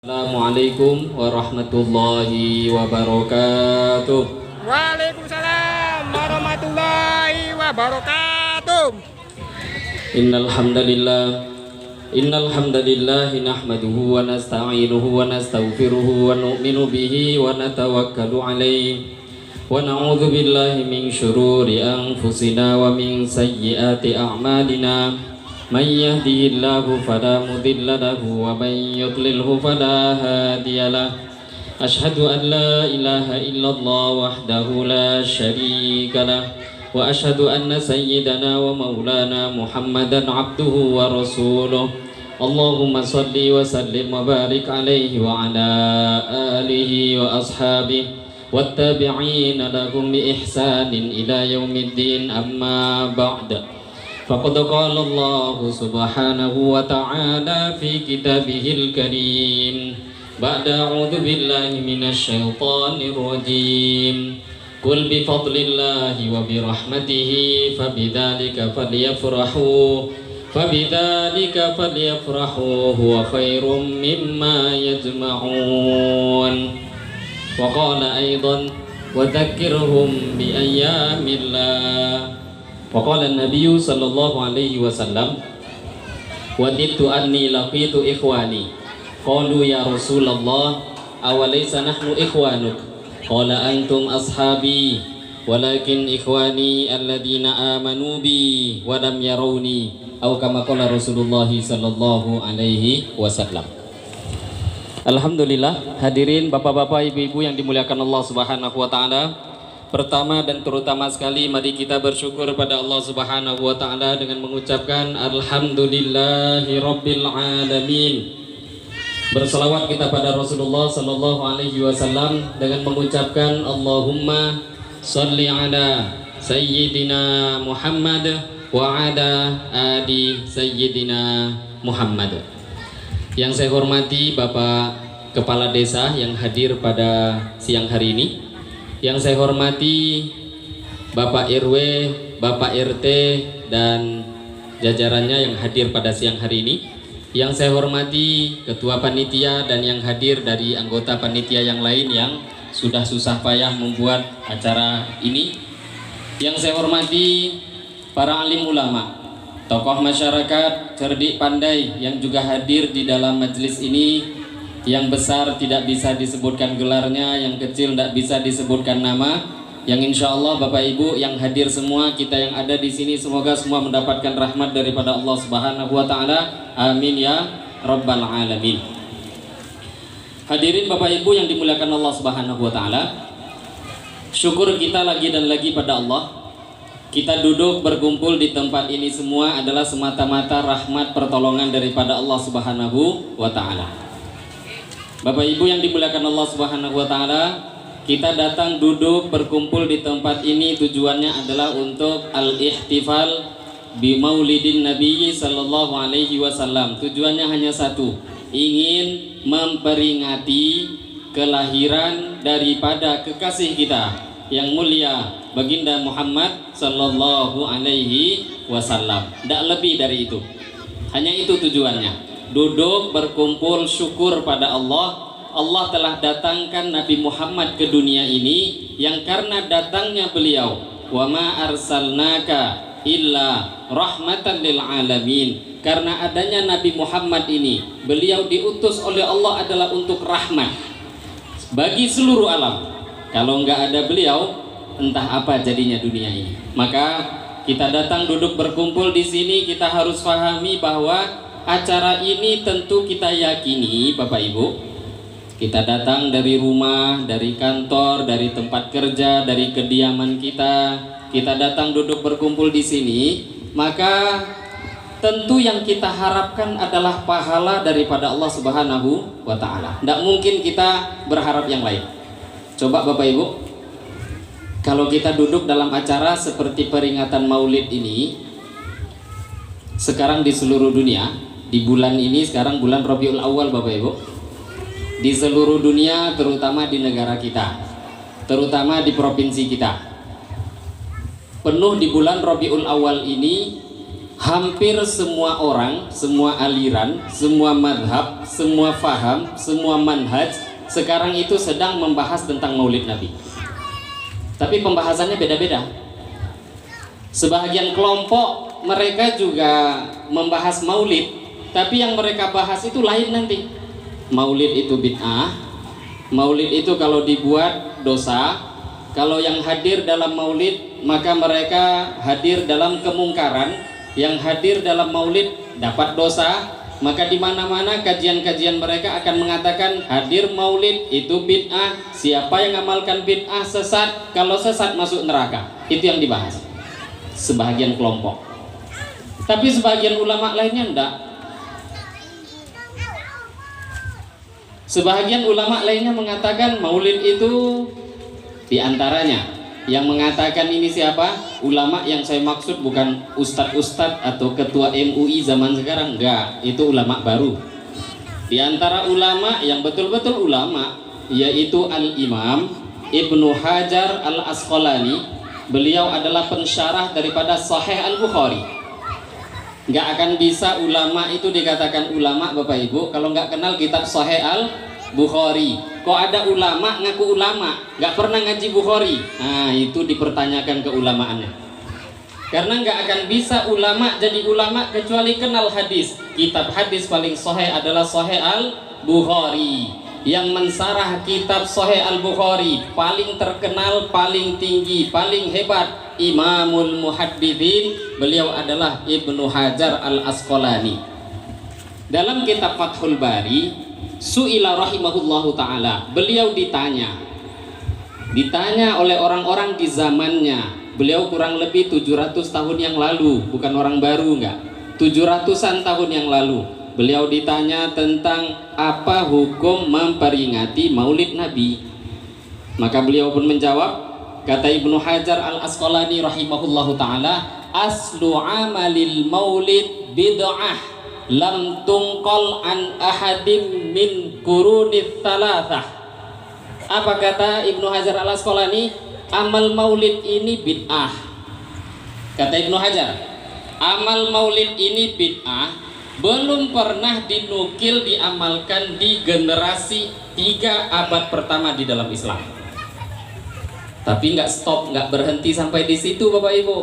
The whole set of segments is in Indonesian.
Assalamualaikum warahmatullahi wabarakatuh. Waalaikumsalam warahmatullahi wabarakatuh. Innal hamdalillah nahmaduhu wa nasta'inuhu wa nastaghfiruhu wa nu'minu bihi wa natawakkalu alaihi wa na'udzu billahi min syururi anfusina wa min sayyiati a'malina. Man yahdihillahu fala mudilla lahu wa man yudlilhu fala hadiyalah. Ashhadu an la ilaha illallah wahdahu la syarika lah wa ashhadu anna sayyidana wa maulana Muhammadan abduhu wa rasuluh. Allahumma salli wa sallim wa barik alaihi wa ala alihi wa ashabihi wattabi'ina lahum bi ihsanin ila yaumiddin, amma ba'd. Faqad qala Allah subhanahu wa ta'ala fi kitabihil karim ba'da a'udzu billahi minasy syaithanir rajim. Qul bi fadlillahi wa bi rahmatihi fabidzalika falyafrahu huwa khairum mimma yajma'un. Wa qala aidan wa dzakkirhum bi ayyamillah. Waqala an-nabiyyu sallallahu alaihi wasallam wadittu anni laqitu ikhwani qalu ya Rasulullah awalaysa nahnu ikhwanuk qala antum ashabi walakin ikhwani alladhina amanu bi wa lam yarawni aw kama qala Rasulullah sallallahu alaihi wasallam. Alhamdulillah, hadirin bapak-bapak, ibu-ibu yang dimuliakan Allah Subhanahu wa taala. Pertama dan terutama sekali, mari kita bersyukur pada Allah Subhanahu wa ta'ala dengan mengucapkan Alhamdulillahi Rabbil Alamin. Berselawat kita pada Rasulullah Sallallahu Alaihi Wasallam dengan mengucapkan Allahumma salli ala Sayyidina Muhammad wa ala ali Sayyidina Muhammad. Yang saya hormati Bapak Kepala Desa yang hadir pada siang hari ini, yang saya hormati Bapak RW, Bapak RT, dan jajarannya yang hadir pada siang hari ini, yang saya hormati Ketua Panitia dan yang hadir dari anggota panitia yang lain yang sudah susah payah membuat acara ini, yang saya hormati para alim ulama, tokoh masyarakat cerdik pandai yang juga hadir di dalam majelis ini. Yang besar tidak bisa disebutkan gelarnya, yang kecil tidak bisa disebutkan nama, yang insya Allah Bapak Ibu yang hadir semua, kita yang ada di sini, semoga semua mendapatkan rahmat daripada Allah Subhanahu wa ta'ala. Amin ya Rabbal Alamin. Hadirin Bapak Ibu yang dimuliakan Allah Subhanahu wa ta'ala, syukur kita lagi dan lagi pada Allah. Kita duduk berkumpul di tempat ini semua adalah semata-mata rahmat pertolongan daripada Allah Subhanahu wa ta'ala. Bapak Ibu yang dimuliakan Allah Subhanahu wa ta'ala, kita datang duduk berkumpul di tempat ini tujuannya adalah untuk al-ihtifal bi maulidin Nabi sallallahu alaihi wasallam. Tujuannya hanya satu, ingin memperingati kelahiran daripada kekasih kita yang mulia Baginda Muhammad sallallahu alaihi wasallam. Tidak lebih dari itu. Hanya itu tujuannya. Duduk berkumpul syukur pada Allah. Allah telah datangkan Nabi Muhammad ke dunia ini, yang karena datangnya beliau, wa ma arsalnaka illa rahmatan lil alamin. Karena adanya Nabi Muhammad ini, beliau diutus oleh Allah adalah untuk rahmat bagi seluruh alam. Kalau enggak ada beliau, entah apa jadinya dunia ini. Maka kita datang duduk berkumpul di sini, kita harus pahami bahwa acara ini tentu kita yakini Bapak Ibu, kita datang dari rumah, dari kantor, dari tempat kerja, dari kediaman kita datang duduk berkumpul di sini, maka tentu yang kita harapkan adalah pahala daripada Allah Subhanahu wa ta'ala. Tidak mungkin kita berharap yang lain. Coba Bapak Ibu, kalau kita duduk dalam acara seperti peringatan Maulid ini sekarang di seluruh dunia, di bulan ini sekarang bulan Rabiul Awal Bapak Ibu, di seluruh dunia, terutama di negara kita, terutama di provinsi kita, penuh di bulan Rabiul Awal ini hampir semua orang, semua aliran, semua madhab, semua faham, semua manhaj sekarang itu sedang membahas tentang maulid Nabi. Tapi pembahasannya beda-beda. Sebahagian kelompok mereka juga membahas maulid, tapi yang mereka bahas itu lain nanti. Maulid itu bid'ah, maulid itu kalau dibuat dosa, kalau yang hadir dalam maulid maka mereka hadir dalam kemungkaran, yang hadir dalam maulid dapat dosa. Maka di mana-mana kajian-kajian mereka akan mengatakan hadir maulid itu bid'ah, siapa yang ngamalkan bid'ah sesat, kalau sesat masuk neraka. Itu yang dibahas sebagian kelompok. Tapi sebagian ulama lainnya enggak. Sebagian ulama lainnya mengatakan maulid itu diantaranya yang mengatakan ini siapa? Ulama yang saya maksud bukan ustadz-ustadz atau ketua MUI zaman sekarang, enggak, itu ulama baru. Di antara ulama yang betul-betul ulama yaitu Al-Imam Ibnu Hajar Al-Asqalani. Beliau adalah pensyarah daripada Sahih Al-Bukhari. Nggak akan bisa ulama itu dikatakan ulama Bapak Ibu kalau nggak kenal kitab Sahih Al-Bukhari. Kok ada ulama ngaku ulama nggak pernah ngaji Bukhari? Nah itu dipertanyakan keulamaannya. Karena nggak akan bisa ulama jadi ulama kecuali kenal hadis. Kitab hadis paling sahih adalah Sahih Al-Bukhari. Yang mensarah kitab Sahih Al-Bukhari paling terkenal, paling tinggi, paling hebat, Imamul Muhaddithin, beliau adalah Ibnu Hajar Al-Asqalani. Dalam kitab Fathul Bari, Su'ila rahimahullahu ta'ala, beliau ditanya oleh orang-orang di zamannya. Beliau kurang lebih 700 tahun yang lalu, bukan orang baru, enggak, 700-an tahun yang lalu. Beliau ditanya tentang apa hukum memperingati maulid Nabi. Maka beliau pun menjawab, kata Ibnu Hajar Al-Asqalani rahimahullahu ta'ala, aslu amalil maulid bid'ah lam tungqal an ahadim min qurunit thalathah. Apa kata Ibnu Hajar Al-Asqalani? Amal maulid ini bid'ah. Kata Ibnu Hajar, amal maulid ini bid'ah, belum pernah dinukil diamalkan di generasi 3 abad pertama di dalam Islam. Tapi nggak stop, nggak berhenti sampai di situ Bapak Ibu.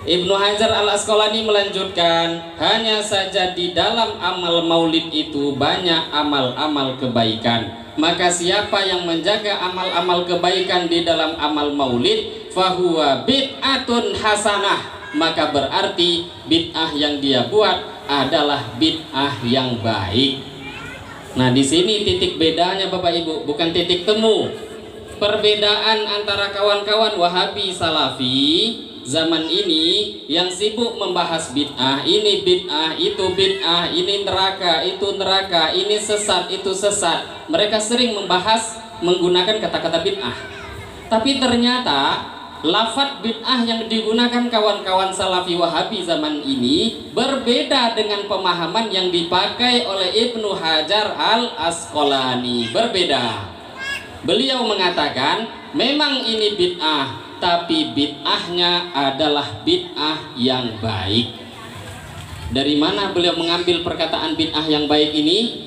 Ibnu Hajar Al-Asqalani melanjutkan, hanya saja di dalam amal maulid itu banyak amal-amal kebaikan. Maka siapa yang menjaga amal-amal kebaikan di dalam amal maulid, fahuwa bid'atun hasanah, maka berarti bid'ah yang dia buat adalah bid'ah yang baik. Nah, di sini titik bedanya Bapak Ibu, bukan titik temu. Perbedaan antara kawan-kawan Wahabi Salafi zaman ini yang sibuk membahas bid'ah, ini bid'ah, itu bid'ah, ini neraka, itu neraka, ini sesat, itu sesat. Mereka sering membahas menggunakan kata-kata bid'ah. Tapi ternyata lafadz bid'ah yang digunakan kawan-kawan Salafi Wahabi zaman ini berbeda dengan pemahaman yang dipakai oleh Ibnu Hajar Al-Asqalani. Berbeda. Beliau mengatakan memang ini bid'ah, tapi bid'ahnya adalah bid'ah yang baik. Dari mana beliau mengambil perkataan bid'ah yang baik ini?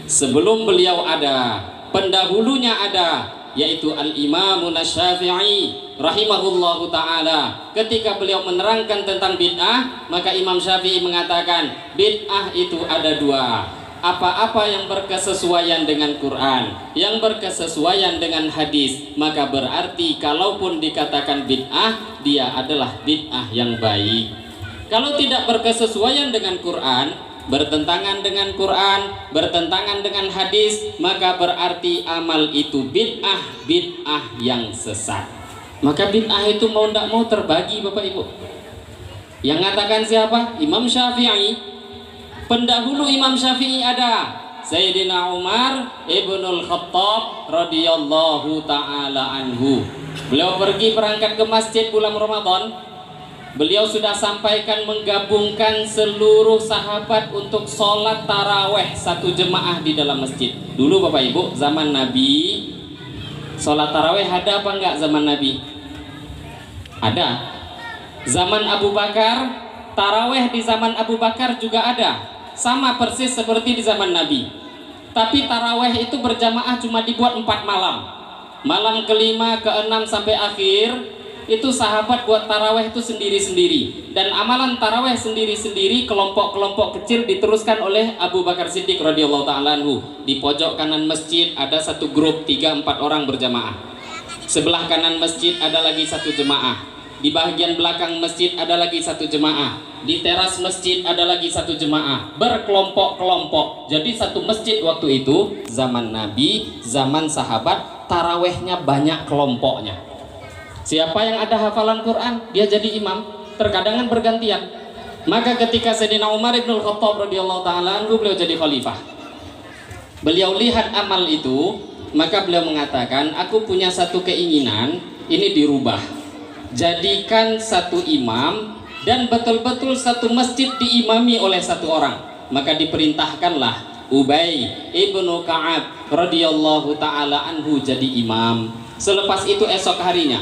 Sebelum beliau ada, pendahulunya ada, yaitu Al-Imam Asy-Syafi'i rahimahullahu ta'ala. Ketika beliau menerangkan tentang bid'ah, maka Imam Syafi'i mengatakan bid'ah itu ada 2. Apa-apa yang berkesesuaian dengan Quran, yang berkesesuaian dengan hadis, maka berarti kalaupun dikatakan bid'ah, dia adalah bid'ah yang baik. Kalau tidak berkesesuaian dengan Quran, bertentangan dengan Quran, bertentangan dengan hadis, maka berarti amal itu bid'ah yang sesat. Maka bid'ah itu mau tidak mau terbagi Bapak Ibu. Yang mengatakan siapa? Imam Syafi'i. Pendahulu Imam Syafi'i ada Sayyidina Umar Ibnul Khattab radhiyallahu ta'ala anhu. Beliau pergi berangkat ke masjid bulan Ramadan. Beliau sudah sampaikan menggabungkan seluruh sahabat untuk sholat taraweh satu jemaah di dalam masjid. Dulu Bapak Ibu, zaman Nabi, sholat taraweh ada apa enggak zaman Nabi? Ada. Zaman Abu Bakar taraweh di zaman Abu Bakar juga ada, sama persis seperti di zaman Nabi. Tapi taraweh itu berjamaah cuma dibuat 4 malam. Malam kelima, keenam sampai akhir itu sahabat buat taraweh itu sendiri-sendiri. Dan amalan taraweh sendiri-sendiri, kelompok-kelompok kecil diteruskan oleh Abu Bakar Siddiq radhiyallahu ta'ala anhu. Di pojok kanan masjid ada satu grup 3-4 orang berjamaah. Sebelah kanan masjid ada lagi satu jemaah. Di bagian belakang masjid ada lagi satu jemaah. Di teras masjid ada lagi satu jemaah. Berkelompok-kelompok. Jadi satu masjid waktu itu, zaman Nabi, zaman sahabat, tarawehnya banyak kelompoknya. Siapa yang ada hafalan Quran, dia jadi imam. Terkadang bergantian. Maka ketika Sayyidina Umar ibn Khattab radhiyallahu ta'ala anhu, beliau jadi khalifah. Beliau lihat amal itu, maka beliau mengatakan, aku punya satu keinginan, ini dirubah. Jadikan satu imam dan betul-betul satu masjid diimami oleh satu orang. Maka diperintahkanlah Ubay ibnu Ka'ab radhiyallahu ta'ala anhu jadi imam. Selepas itu esok harinya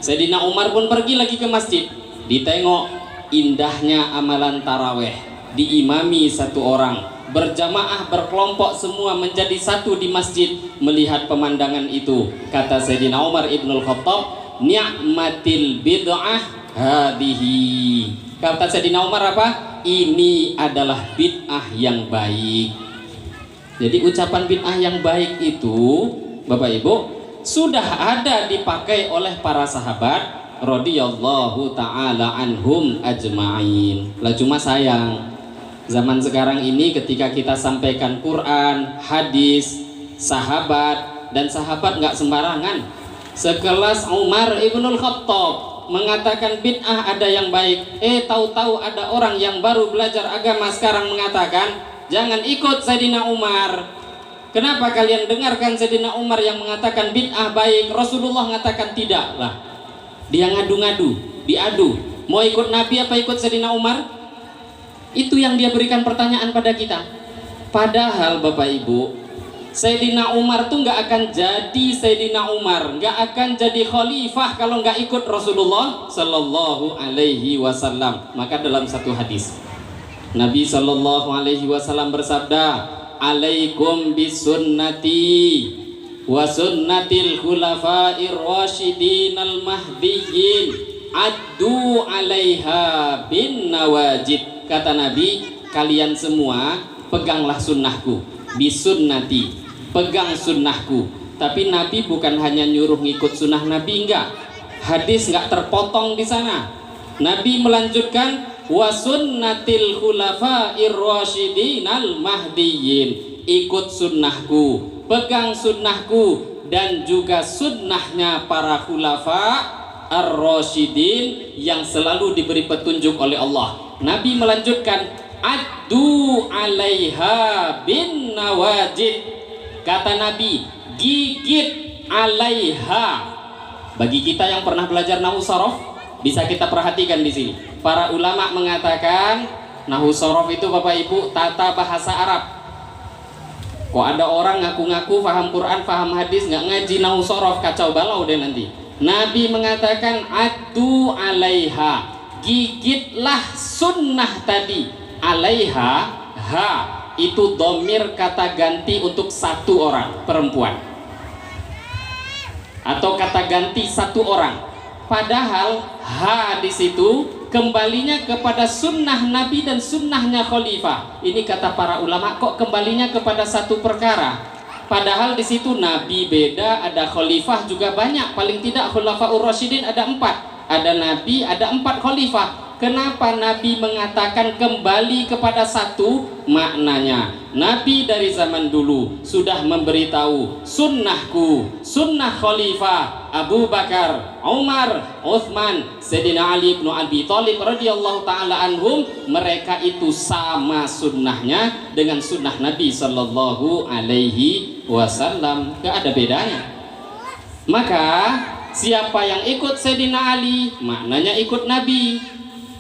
Sayyidina Umar pun pergi lagi ke masjid. Ditengok indahnya amalan taraweh, diimami satu orang, berjamaah berkelompok semua menjadi satu di masjid. Melihat pemandangan itu, kata Sayyidina Umar ibnul Khattab, ni'matil bid'ah hadhihi. Kata Sayyidina Umar apa? Ini adalah bid'ah yang baik. Jadi ucapan bid'ah yang baik itu, Bapak Ibu, sudah ada dipakai oleh para sahabat radhiyallahu ta'ala anhum ajma'in. Lah cuma sayang, zaman sekarang ini ketika kita sampaikan Quran, hadis, sahabat, dan sahabat nggak sembarangan. Sekelas Umar ibnul Khattab mengatakan bid'ah ada yang baik. Tahu-tahu ada orang yang baru belajar agama sekarang mengatakan jangan ikut Sayyidina Umar. Kenapa kalian dengarkan Sayyidina Umar yang mengatakan bid'ah baik, Rasulullah mengatakan tidak? Lah, dia ngadu-ngadu, diadu. Mau ikut Nabi apa ikut Sayyidina Umar? Itu yang dia berikan pertanyaan pada kita. Padahal Bapak Ibu, Sayyidina Umar tuh nggak akan jadi Sayyidina Umar, nggak akan jadi khalifah kalau nggak ikut Rasulullah Sallallahu Alaihi Wasallam. Maka dalam satu hadis Nabi Sallallahu Alaihi Wasallam bersabda, alaikum bisunnati wa sunnatil khulafair rasyidin al mahdiyyin addu alaiha bin nawajid. Kata Nabi, kalian semua peganglah sunnahku, bisunnati, pegang sunnahku. Tapi Nabi bukan hanya nyuruh ngikut sunnah Nabi, enggak. Hadis enggak terpotong di sana. Nabi melanjutkan wa sunnatil khulafair rasyidin al mahdiyyin, ikut sunnahku, pegang sunnahku, dan juga sunnahnya para khulafa ar-rasyidin yang selalu diberi petunjuk oleh Allah. Nabi melanjutkan addu alaiha bin nawajid. Kata Nabi, gigit alaiha. Bagi kita yang pernah belajar nahwu sorof, bisa kita perhatikan di sini. Para ulama mengatakan nahwu sorof itu Bapak Ibu tata bahasa Arab. Kok ada orang ngaku-ngaku paham Quran, paham hadis, nggak ngaji nahwu sorof, kacau balau deh nanti. Nabi mengatakan addu alaiha, gigitlah sunnah tadi. Alaiha, ha itu domir kata ganti untuk satu orang perempuan, atau kata ganti satu orang. Padahal ha di situ kembalinya kepada sunnah Nabi dan sunnahnya khalifah. Ini kata para ulama, kok kembalinya kepada satu perkara? Padahal di situ Nabi beda, ada khalifah juga banyak. Paling tidak khulafaur rasyidin ada 4, ada Nabi, ada 4 khalifah. Kenapa Nabi mengatakan kembali kepada satu? Maknanya Nabi dari zaman dulu sudah memberitahu sunnahku, sunnah khalifah Abu Bakar, Umar, Uthman, Sayyidina Ali bin Abi Thalib radhiyallahu ta'ala anhum. Mereka itu sama sunnahnya dengan sunnah Nabi sallallahu alaihi wasallam, gak ada bedanya. Maka siapa yang ikut Sayyidina Ali, maknanya ikut Nabi.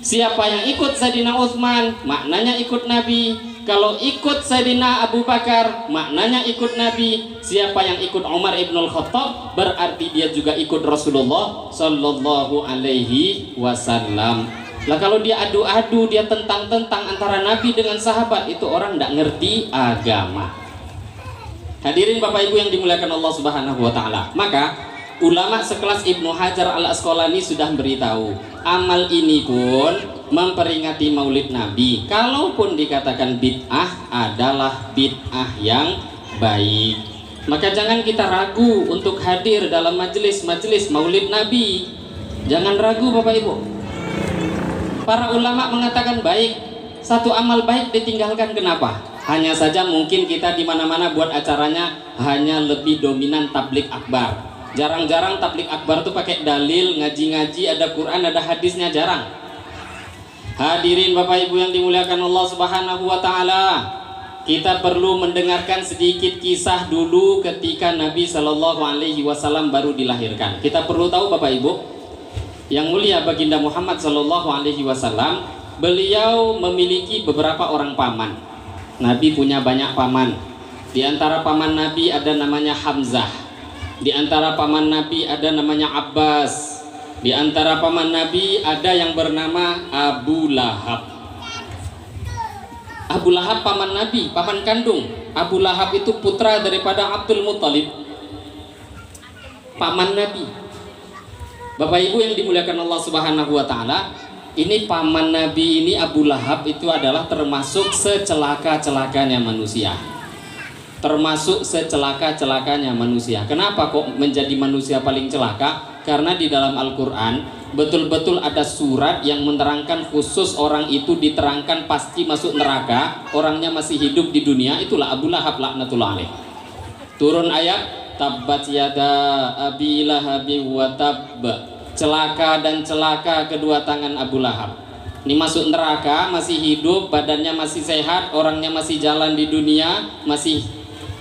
Siapa yang ikut Sayyidina Utsman, maknanya ikut Nabi. Kalau ikut Sayyidina Abu Bakar, maknanya ikut Nabi. Siapa yang ikut Umar ibnul Khattab, berarti dia juga ikut Rasulullah sallallahu alaihi wasallam. Lah kalau dia adu-adu, dia tentang-tentang antara Nabi dengan sahabat, itu orang tidak ngerti agama. Hadirin Bapak Ibu yang dimuliakan Allah Subhanahu wa taala. Maka ulama sekelas Ibnu Hajar Al-Asqalani sudah beritahu, amal ini pun memperingati Maulid Nabi. Kalaupun dikatakan bid'ah, adalah bid'ah yang baik. Maka jangan kita ragu untuk hadir dalam majelis-majelis Maulid Nabi. Jangan ragu Bapak Ibu. Para ulama mengatakan baik, satu amal baik ditinggalkan, kenapa? Hanya saja mungkin kita di mana-mana buat acaranya hanya lebih dominan tablik akbar. Jarang-jarang tablik akbar tuh pakai dalil, ngaji-ngaji, ada Quran, ada hadisnya, jarang. Hadirin Bapak Ibu yang dimuliakan Allah Subhanahu wa taala, kita perlu mendengarkan sedikit kisah dulu ketika Nabi Shallallahu alaihi wasallam baru dilahirkan. Kita perlu tahu Bapak Ibu, yang mulia Baginda Muhammad Sallallahu Alaihi Wasallam, beliau memiliki beberapa orang paman. Nabi punya banyak paman. Di antara paman Nabi ada namanya Hamzah. Di antara paman Nabi ada namanya Abbas. Di antara paman Nabi ada yang bernama Abu Lahab. Abu Lahab paman Nabi, paman kandung. Abu Lahab itu putra daripada Abdul Muttalib, paman Nabi. Bapak Ibu yang dimuliakan Allah Subhanahu wa taala, ini paman Nabi ini Abu Lahab itu adalah termasuk secelaka-celakanya manusia. Termasuk secelaka-celakanya manusia. Kenapa kok menjadi manusia paling celaka? Karena di dalam Al-Qur'an betul-betul ada surat yang menerangkan khusus orang itu diterangkan pasti masuk neraka, orangnya masih hidup di dunia, itulah Abu Lahab laknatullah alaih. Turun ayat Tabbat yada abi lahabi wa tabb, celaka dan celaka kedua tangan Abu Lahab. Ini masuk neraka, masih hidup, badannya masih sehat, orangnya masih jalan di dunia, masih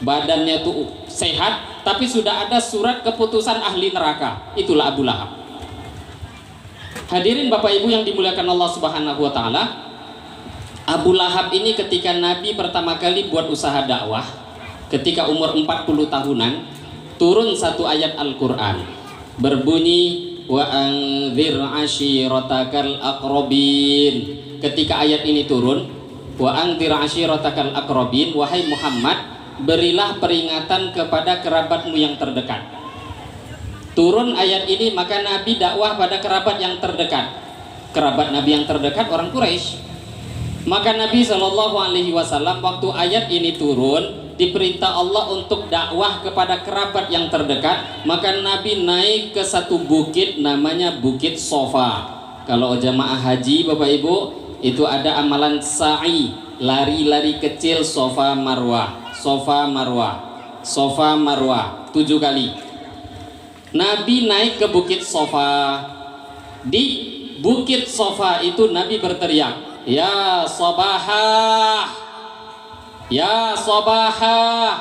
badannya tuh sehat, tapi sudah ada surat keputusan ahli neraka. Itulah Abu Lahab. Hadirin Bapak Ibu yang dimuliakan Allah Subhanahu wa taala, Abu Lahab ini ketika Nabi pertama kali buat usaha dakwah, ketika umur 40 tahunan, turun satu ayat Al-Quran berbunyi wa anzir ashiratakal aqrabin. Ketika ayat ini turun, wa anzir ashiratakal aqrabin, wahai Muhammad, berilah peringatan kepada kerabatmu yang terdekat. Turun ayat ini, maka Nabi dakwah pada kerabat yang terdekat. Kerabat Nabi yang terdekat orang Quraisy. Maka Nabi Shallallahu alaihi wasallam waktu ayat ini turun, diperintah Allah untuk dakwah kepada kerabat yang terdekat, maka Nabi naik ke satu bukit namanya Bukit Sofa. Kalau jamaah haji Bapak Ibu, itu ada amalan sa'i, lari-lari kecil Sofa Marwah, Sofa Marwah, Sofa Marwah 7 kali. Nabi naik ke Bukit Sofa. Di Bukit Sofa itu Nabi berteriak, ya Sobahah, ya Sobahah.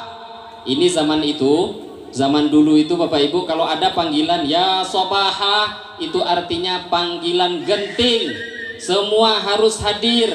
Ini zaman itu, zaman dulu itu Bapak Ibu, kalau ada panggilan ya Sobahah, itu artinya panggilan genting, semua harus hadir.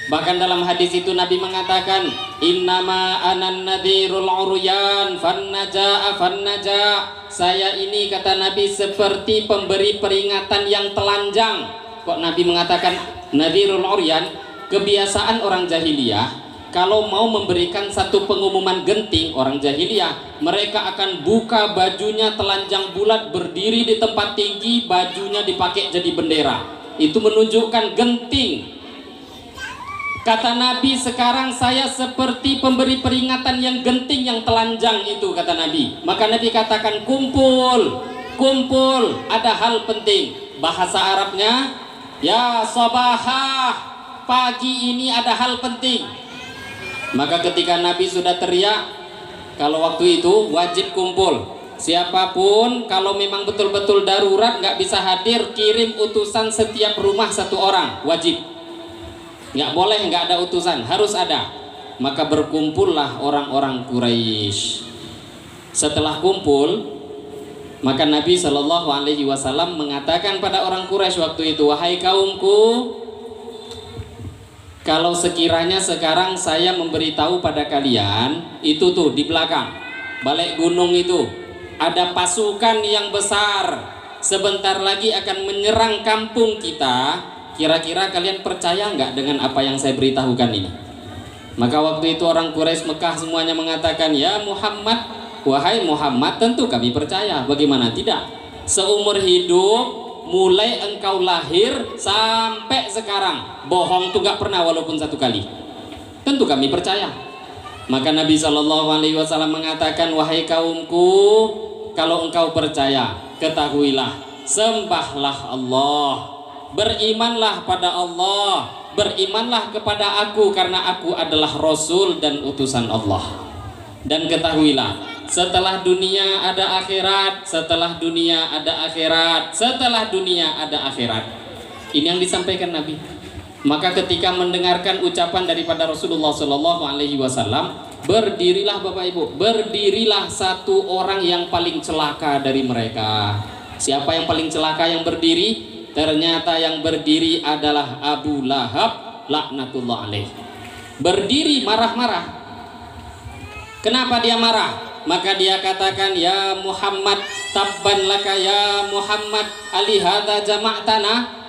Bahkan dalam hadis itu Nabi mengatakan, innama anan nadhirul uryan fannaja fannaja. Saya ini, kata Nabi, seperti pemberi peringatan yang telanjang. Kok Nabi mengatakan nadhirul uryan? Kebiasaan orang jahiliyah, kalau mau memberikan satu pengumuman genting, orang jahiliyah, mereka akan buka bajunya telanjang bulat, berdiri di tempat tinggi, bajunya dipakai jadi bendera. Itu menunjukkan genting. Kata Nabi, sekarang saya seperti pemberi peringatan yang genting, yang telanjang itu, kata Nabi. Maka Nabi katakan, kumpul, kumpul, ada hal penting. Bahasa Arabnya, ya Sobahah, pagi ini ada hal penting. Maka ketika Nabi sudah teriak, kalau waktu itu wajib kumpul. Siapapun kalau memang betul-betul darurat nggak bisa hadir, kirim utusan setiap rumah 1 orang, wajib. Nggak boleh nggak ada utusan, harus ada. Maka berkumpullah orang-orang Quraisy. Setelah kumpul, maka Nabi Shallallahu alaihi wasallam mengatakan pada orang Quraisy waktu itu, wahai kaumku, kalau sekiranya sekarang saya memberitahu pada kalian, itu tuh di belakang balik gunung itu ada pasukan yang besar, sebentar lagi akan menyerang kampung kita. kira-kira kalian percaya nggak dengan apa yang saya beritahukan ini? Maka waktu itu orang Quraisy Mekah semuanya mengatakan, ya Muhammad, wahai Muhammad, tentu kami percaya. Bagaimana tidak? Seumur hidup, mulai engkau lahir sampai sekarang, bohong tuh gak pernah walaupun satu kali. Tentu kami percaya. Maka Nabi SAW mengatakan, wahai kaumku, kalau engkau percaya, ketahuilah, sembahlah Allah, berimanlah pada Allah, berimanlah kepada aku karena aku adalah Rasul dan utusan Allah. Dan ketahuilah, setelah dunia ada akhirat, setelah dunia ada akhirat, setelah dunia ada akhirat. Ini yang disampaikan Nabi. Maka ketika mendengarkan ucapan daripada Rasulullah SAW, berdirilah Bapak Ibu, berdirilah satu orang yang paling celaka dari mereka. Siapa yang paling celaka yang berdiri? Ternyata yang berdiri adalah Abu Lahab laknatullah alaih. Berdiri marah-marah. Kenapa dia marah? Maka dia katakan, ya Muhammad, tabban laka ya Muhammad, alihada jama'tana.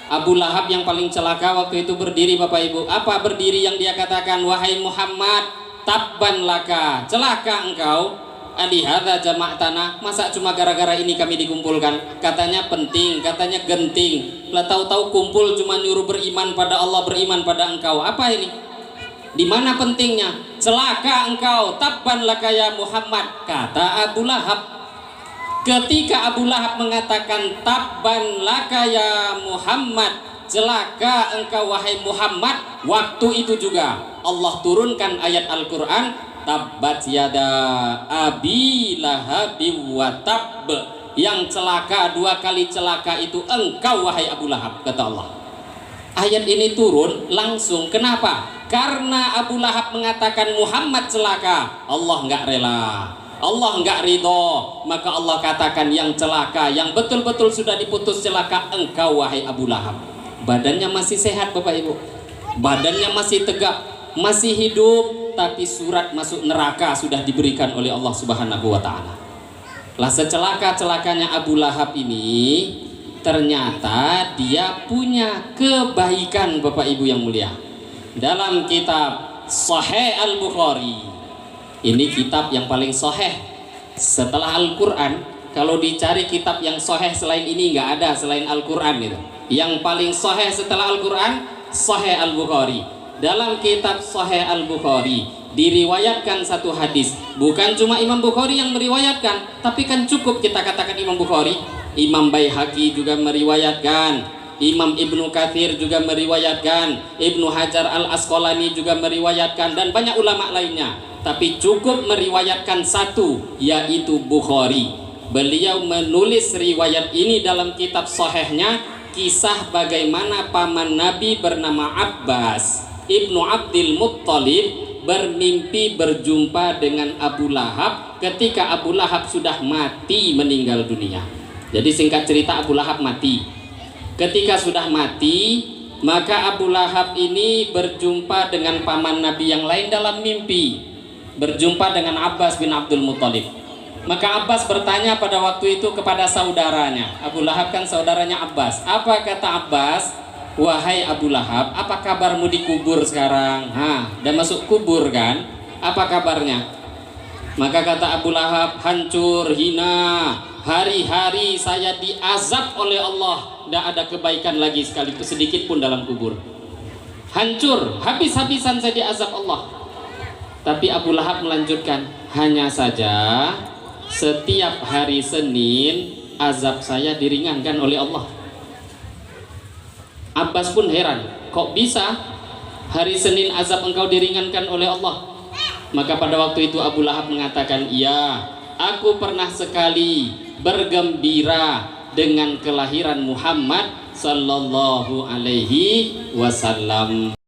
Abu Lahab yang paling celaka waktu itu berdiri Bapak Ibu. Apa berdiri yang dia katakan? Wahai Muhammad, tabban laka, celaka engkau, alihada jama'tana. Masa cuma gara-gara ini kami dikumpulkan? Katanya penting, katanya genting. Lah tahu-tahu kumpul cuma nyuruh beriman pada Allah, beriman pada engkau. Apa ini? Di mana pentingnya? Celaka engkau, tabban laka ya Muhammad, kata Abu Lahab. Ketika Abu Lahab mengatakan tabban laka ya Muhammad, celaka engkau wahai Muhammad, waktu itu juga Allah turunkan ayat Al-Quran, tabbat yada abi lahabi wa tab. Yang celaka, dua kali celaka itu engkau wahai Abu Lahab, kata Allah. Ayat ini turun langsung. Kenapa? Karena Abu Lahab mengatakan Muhammad celaka, Allah nggak rela, Allah nggak ridho. Maka Allah katakan yang celaka, yang betul-betul sudah diputus celaka, engkau wahai Abu Lahab. Badannya masih sehat Bapak Ibu, badannya masih tegak, masih hidup, tapi surat masuk neraka sudah diberikan oleh Allah Subhanahu wa Ta'ala. Lah secelaka-celakanya Abu Lahab ini, ternyata dia punya kebaikan Bapak Ibu yang mulia. Dalam kitab Sahih Al-Bukhari, ini kitab yang paling sahih setelah Al-Quran. Kalau dicari kitab yang sahih selain ini nggak ada, selain Al-Quran itu. Yang paling sahih setelah Al-Quran, Sahih Al-Bukhari. Dalam kitab Sahih Al-Bukhari diriwayatkan satu hadis. Bukan cuma Imam Bukhari yang meriwayatkan, tapi kan cukup kita katakan Imam Bukhari. Imam Baihaqi juga meriwayatkan, Imam Ibnu Katsir juga meriwayatkan, Ibnu Hajar Al-Asqalani juga meriwayatkan, dan banyak ulama lainnya. Tapi cukup meriwayatkan satu, yaitu Bukhari. Beliau menulis riwayat ini dalam kitab sahihnya, kisah bagaimana paman Nabi bernama Abbas Ibnu Abdul Muttalib bermimpi berjumpa dengan Abu Lahab ketika Abu Lahab sudah mati, meninggal dunia. Jadi singkat cerita, Abu Lahab mati. Ketika sudah mati, maka Abu Lahab ini berjumpa dengan paman Nabi yang lain dalam mimpi, berjumpa dengan Abbas bin Abdul Muttalib. Maka Abbas bertanya pada waktu itu kepada saudaranya. Abu Lahab kan saudaranya Abbas. Apa kata Abbas? Wahai Abu Lahab, apa kabarmu di kubur sekarang? Udah masuk kubur kan? Apa kabarnya? Maka kata Abu Lahab, hancur, hina. Hari-hari saya diazab oleh Allah. Tidak ada kebaikan lagi sekalipun sedikit pun dalam kubur. Hancur, habis-habisan saya diazab Allah. Tapi Abu Lahab melanjutkan, hanya saja setiap hari Senin azab saya diringankan oleh Allah. Abbas pun heran, kok bisa hari Senin azab engkau diringankan oleh Allah? Maka pada waktu itu Abu Lahab mengatakan, iya, aku pernah sekali bergembira dengan kelahiran Muhammad sallallahu alaihi wasallam.